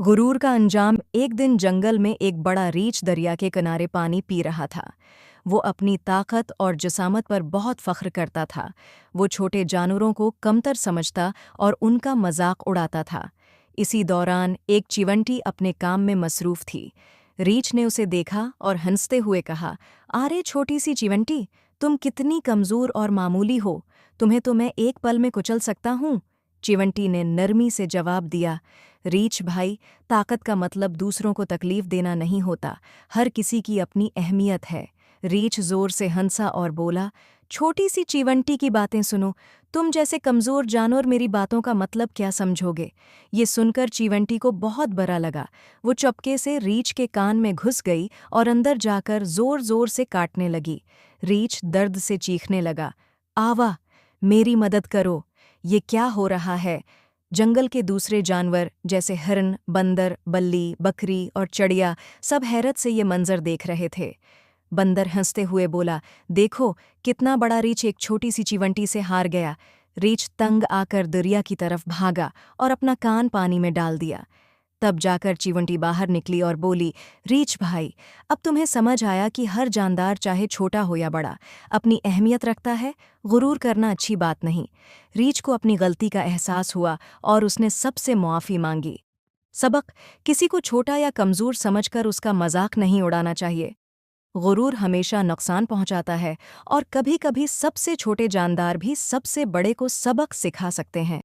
गुरूर का अंजाम। एक दिन जंगल में एक बड़ा रीछ दरिया के किनारे पानी पी रहा था। वो अपनी ताकत और जसामत पर बहुत फख्र करता था। वो छोटे जानवरों को कमतर समझता और उनका मजाक उड़ाता था। इसी दौरान एक चिवंटी अपने काम में मसरूफ थी। रीछ ने उसे देखा और हंसते हुए कहा, "अरे छोटी सी चिवंटी, तुम कितनी कमज़ोर और मामूली हो। तुम्हें तो मैं एक पल में कुचल सकता हूँ।" चिवंटी ने नरमी से जवाब दिया, "रीछ भाई, ताकत का मतलब दूसरों को तकलीफ देना नहीं होता। हर किसी की अपनी अहमियत है।" रीछ जोर से हंसा और बोला, "छोटी सी चिवंटी की बातें सुनो। तुम जैसे कमज़ोर जानवर मेरी बातों का मतलब क्या समझोगे?" ये सुनकर चिवंटी को बहुत बुरा लगा। वो चुपके से रीछ के कान में घुस गई और अंदर जाकर जोर-जोर से काटने लगी। रीछ दर्द से चीखने लगा, "आवा! मेरी मदद करो! ये क्या हो रहा है?" जंगल के दूसरे जानवर जैसे हिरन, बंदर, बल्ली, बकरी और चिड़िया सब हैरत से ये मंजर देख रहे थे। बंदर हंसते हुए बोला, "देखो, कितना बड़ा रीछ एक छोटी सी चिवंटी से हार गया।" रीछ तंग आकर दरिया की तरफ भागा और अपना कान पानी में डाल दिया। तब जाकर चिवंटी बाहर निकली और बोली, "रीछ भाई, अब तुम्हें समझ आया कि हर जानदार चाहे छोटा हो या बड़ा, अपनी अहमियत रखता है। गुरूर करना अच्छी बात नहीं।" रीछ को अपनी गलती का एहसास हुआ और उसने सबसे मुआफ़ी मांगी। सबक: किसी को छोटा या कमज़ोर समझकर उसका मजाक नहीं उड़ाना चाहिए। गुरूर हमेशा नुकसान पहुंचाता है और कभी-कभी सबसे छोटे जानदार भी सबसे बड़े को सबक सिखा सकते हैं।